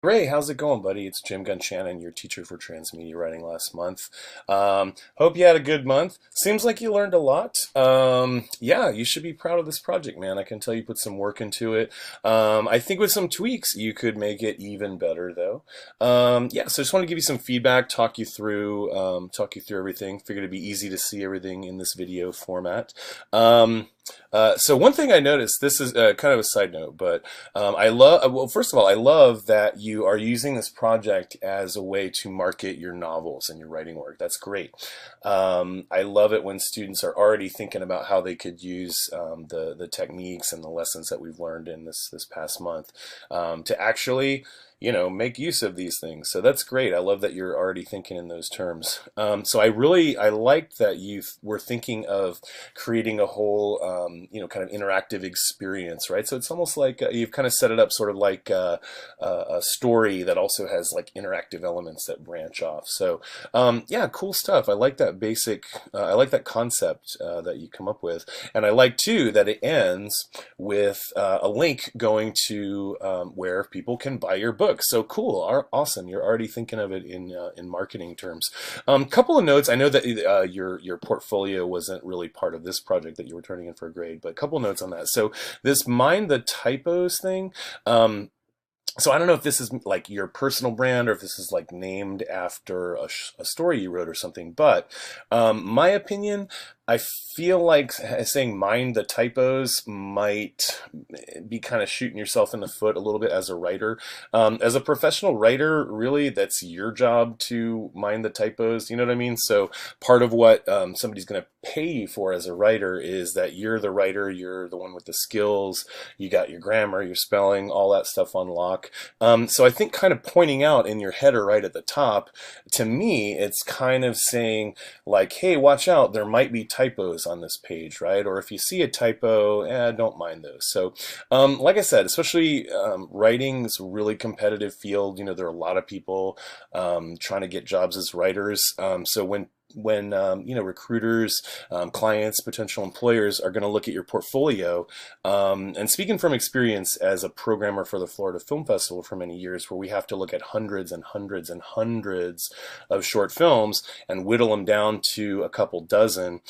Ray, how's it going, buddy? It's Jim Gunchanan, your teacher for Transmedia writing last month. Hope you had a good month. Seems like you learned a lot. Yeah, you should be proud of this project, man. I can tell you put some work into it. I think with some tweaks, you could make it even better, though. Yeah, so just want to give you some feedback, talk you through everything. Figured it'd be easy to see everything in this video format. So one thing I noticed, this is kind of a side note, but well, first of all, I love that you are using this project as a way to market your novels and your writing work. That's great. I love it when students are already thinking about how they could use the techniques and the lessons that we've learned in this past month to actually make use of these things. So that's great. I love that you're already thinking in those terms. So I liked that you were thinking of creating a whole, kind of interactive experience, right? So it's almost like you've kind of set it up sort of like a story that also has like interactive elements that branch off. So yeah, cool stuff. I like that I like that concept that you come up with. And I like too that it ends with a link going to where people can buy your book. So cool, awesome. You're already thinking of it in marketing terms. Couple of notes. I know that your portfolio wasn't really part of this project that you were turning in for a grade, but a couple of notes on that. So this mind the typos thing. So I don't know if this is like your personal brand or if this is like named after a story you wrote or something, but my opinion, I feel like saying mind the typos might be kind of shooting yourself in the foot a little bit as a writer. As a professional writer, really, that's your job to mind the typos. You know what I mean? So part of what somebody's going to pay you for as a writer is that you're the writer, you're the one with the skills, you got your grammar, your spelling, all that stuff on lock. So I think kind of pointing out in your header right at the top, to me, it's kind of saying like, hey, watch out, there might be typos on this page, right? Or if you see a typo, don't mind those. So like I said, especially writing is a really competitive field. There are a lot of people trying to get jobs as writers. So when recruiters, clients, potential employers are going to look at your portfolio. And speaking from experience as a programmer for the Florida Film Festival for many years, where we have to look at hundreds and hundreds and hundreds of short films and whittle them down to a couple dozen,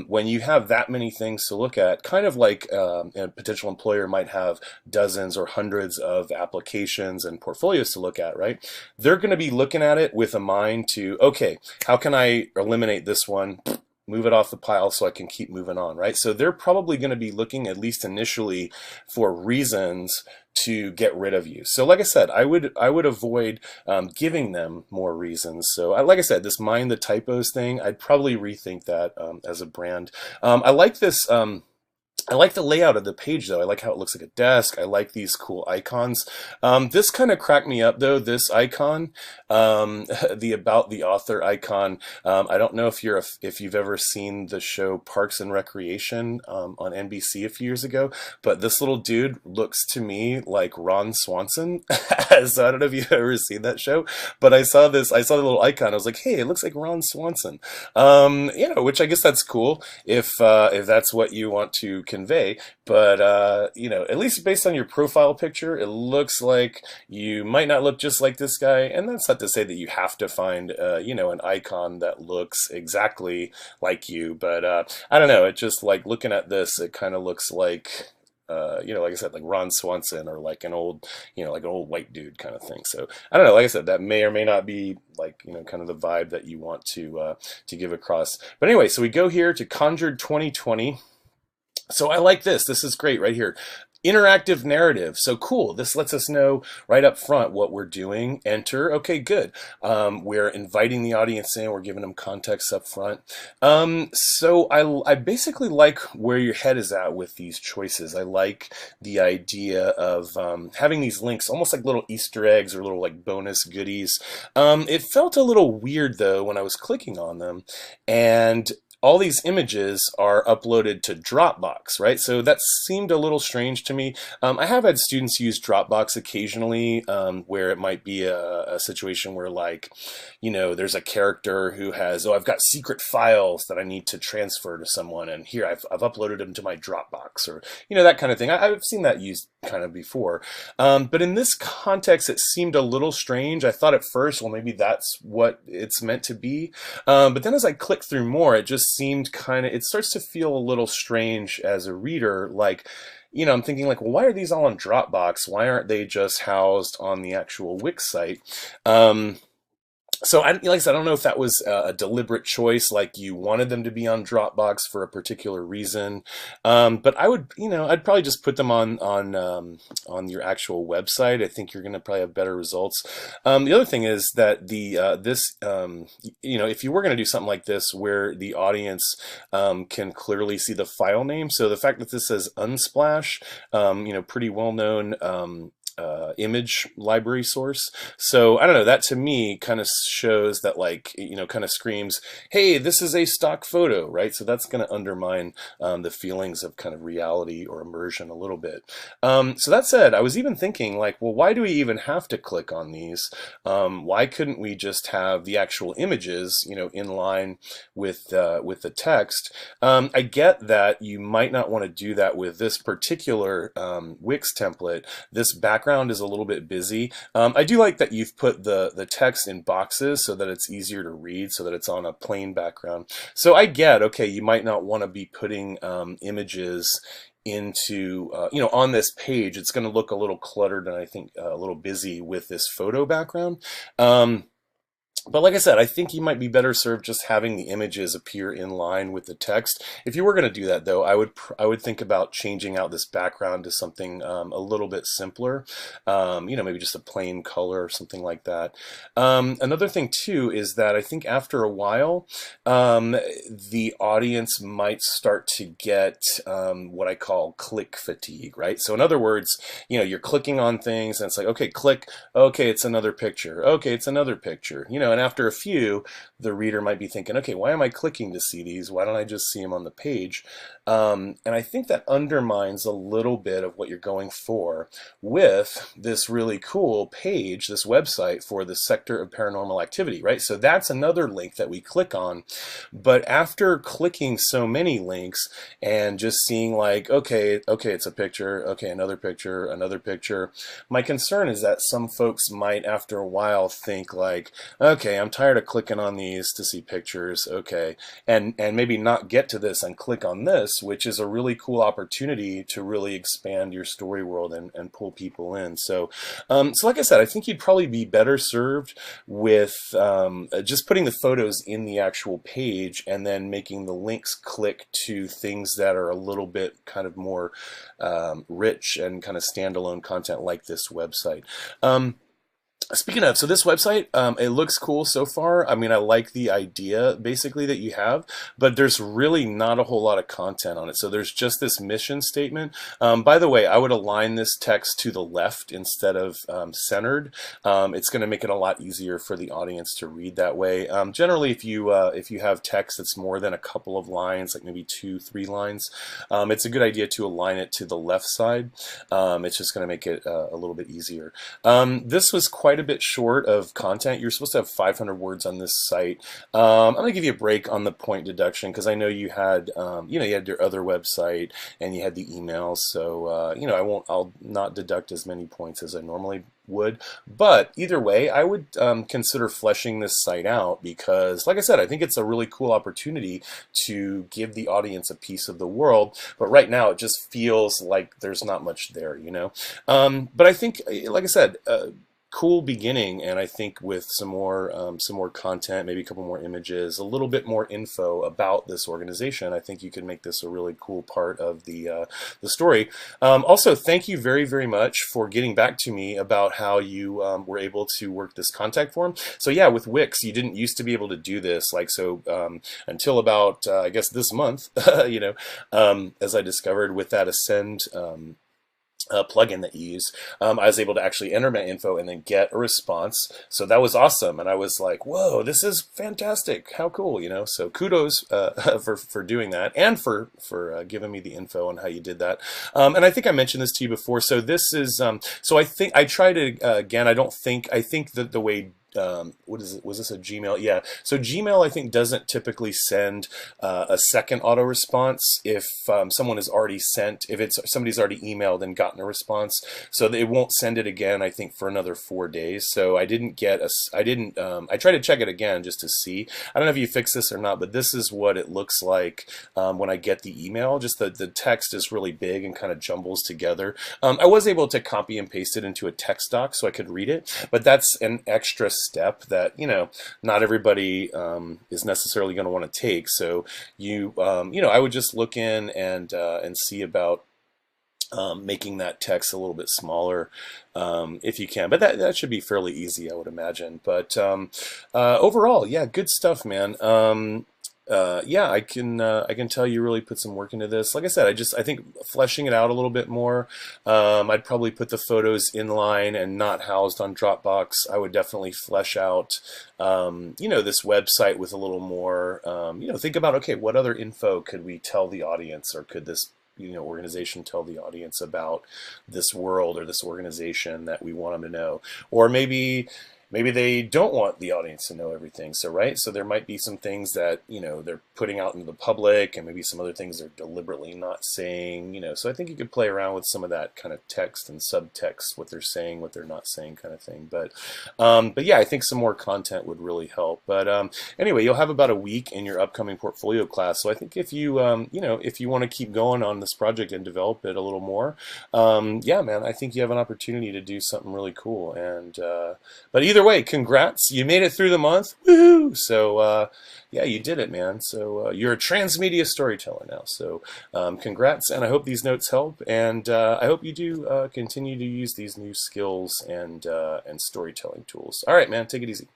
when you have that many things to look at, kind of like a potential employer might have dozens or hundreds of applications and portfolios to look at, right? They're going to be looking at it with a mind to, okay, how can I eliminate this one, move it off the pile so I can keep moving on, right? So they're probably going to be looking, at least initially, for reasons to get rid of you. So like I said, I would avoid giving them more reasons. So like I said, this mind the typos thing, I'd probably rethink that as a brand. I like this. I like the layout of the page, though. I like how it looks like a desk. I like these cool icons. This kind of cracked me up, though, this icon, the About the Author icon. I don't know if you've ever seen the show Parks and Recreation on NBC a few years ago, but this little dude looks to me like Ron Swanson. So I don't know if you've ever seen that show, but I saw the little icon. I was like, hey, it looks like Ron Swanson. Which I guess that's cool if that's what you want to convey, but at least based on your profile picture, it looks like you might not look just like this guy, and that's not to say that you have to find an icon that looks exactly like you, but I don't know, it just like looking at this, it kind of looks like like I said, like Ron Swanson or like an old, like an old white dude kind of thing. So I don't know, like I said, that may or may not be like, kind of the vibe that you want to give across. But anyway, so we go here to Conjured 2020. So I like this. This is great right here. Interactive narrative. So cool. This lets us know right up front what we're doing. Enter. Okay, good. We're inviting the audience in. We're giving them context up front. So I basically like where your head is at with these choices. I like the idea of having these links, almost like little Easter eggs or little like bonus goodies. It felt a little weird though when I was clicking on them, and all these images are uploaded to Dropbox, right? So that seemed a little strange to me. I have had students use Dropbox occasionally, where it might be a situation where, like, there's a character who has, oh, I've got secret files that I need to transfer to someone, and here I've uploaded them to my Dropbox, or that kind of thing. I've seen that used kind of before, but in this context, it seemed a little strange. I thought at first, well, maybe that's what it's meant to be, but then as I clicked through more, it just seemed it starts to feel a little strange as a reader, like, I'm thinking, like, well, why are these all on Dropbox? Why aren't they just housed on the actual Wix site? So, like I said, I don't know if that was a deliberate choice, like you wanted them to be on Dropbox for a particular reason. But I would, I'd probably just put them on your actual website. I think you're going to probably have better results. The other thing is that if you were going to do something like this where the audience can clearly see the file name, so the fact that this says Unsplash, pretty well known. Image library source. So I don't know, that to me kind of shows that, like, kind of screams, hey, this is a stock photo, right? So that's going to undermine the feelings of kind of reality or immersion a little bit. So that said, I was even thinking, like, well, why do we even have to click on these? Why couldn't we just have the actual images, in line with the text? I get that you might not want to do that with this particular Wix template. This background is a little bit busy. I do like that you've put the text in boxes so that it's easier to read, so that it's on a plain background. So I get, okay, you might not want to be putting images into, on this page. It's going to look a little cluttered and I think a little busy with this photo background. But like I said, I think you might be better served just having the images appear in line with the text. If you were going to do that, though, I would think about changing out this background to something a little bit simpler. Maybe just a plain color or something like that. Another thing too is that I think after a while, the audience might start to get what I call click fatigue, right? So in other words, you're clicking on things and it's like, okay, click, okay, it's another picture, okay, it's another picture, and after a few, the reader might be thinking, okay, why am I clicking to see these? Why don't I just see them on the page? And I think that undermines a little bit of what you're going for with this really cool page, this website for the sector of paranormal activity, right? So that's another link that we click on. But after clicking so many links and just seeing, like, okay, it's a picture, okay, another picture, my concern is that some folks might, after a while, think like, okay, I'm tired of clicking on these to see pictures, okay, and maybe not get to this and click on this, which is a really cool opportunity to really expand your story world and pull people in. So like I said, I think you'd probably be better served with just putting the photos in the actual page and then making the links click to things that are a little bit kind of more rich and kind of standalone content, like this website. Speaking of, so this website, it looks cool so far. I mean, I like the idea basically that you have, but there's really not a whole lot of content on it. So there's just this mission statement. By the way, I would align this text to the left instead of centered. It's going to make it a lot easier for the audience to read that way. Generally, if you have text that's more than a couple of lines, like maybe 2-3 lines, it's a good idea to align it to the left side. It's just going to make it a little bit easier. This was quite a bit short of content. You're supposed to have 500 words on this site. I'm going to give you a break on the point deduction because I know you had, you had your other website and you had the emails. So, I'll not deduct as many points as I normally would. But either way, I would consider fleshing this site out because, like I said, I think it's a really cool opportunity to give the audience a piece of the world. But right now, it just feels like there's not much there, But I think, like I said, cool beginning, and I think with some more content, maybe a couple more images, a little bit more info about this organization, I think you can make this a really cool part of the story. Also, thank you very, very much for getting back to me about how you were able to work this contact form. So yeah, with Wix, you didn't used to be able to do this, until about I guess this month, as I discovered with that Ascend plugin that you use, I was able to actually enter my info and then get a response. So that was awesome. And I was like, whoa, this is fantastic. How cool, you know? So kudos for doing that, and for giving me the info on how you did that. And I think I mentioned this to you before. So this is, so I think I tried to, again, I think that the way, what is it? Was this a Gmail? Yeah. So Gmail, I think, doesn't typically send a second auto response if someone has already sent, if it's somebody's already emailed and gotten a response. So it won't send it again, I think, for another 4 days. So I didn't get a, I tried to check it again just to see. I don't know if you fix this or not, but this is what it looks like when I get the email. Just the text is really big and kind of jumbles together. I was able to copy and paste it into a text doc so I could read it, but that's an extra step that, you know, not everybody is necessarily going to want to take. So you know, I would just look in and see about making that text a little bit smaller if you can, but that should be fairly easy, I would imagine. But overall, yeah, good stuff, man. Yeah, I can tell you really put some work into this. Like I said, I think fleshing it out a little bit more. I'd probably put the photos inline and not housed on Dropbox. I would definitely flesh out, you know, this website with a little more, you know, think about, okay, what other info could we tell the audience, or could this, you know, organization tell the audience about this world or this organization that we want them to know? Or maybe they don't want the audience to know everything. So, right? So there might be some things that, you know, they're putting out into the public, and maybe some other things they're deliberately not saying, you know. So I think you could play around with some of that kind of text and subtext, what they're saying, what they're not saying, kind of thing. But yeah, I think some more content would really help. But anyway, you'll have about a week in your upcoming portfolio class. So I think if you, you know, if you want to keep going on this project and develop it a little more, yeah, man, I think you have an opportunity to do something really cool. And, but either way, congrats, you made it through the month. Woohoo! So yeah, you did it, man. So you're a transmedia storyteller now. So congrats, and I hope these notes help, and I hope you do continue to use these new skills and storytelling tools. All right, man, take it easy.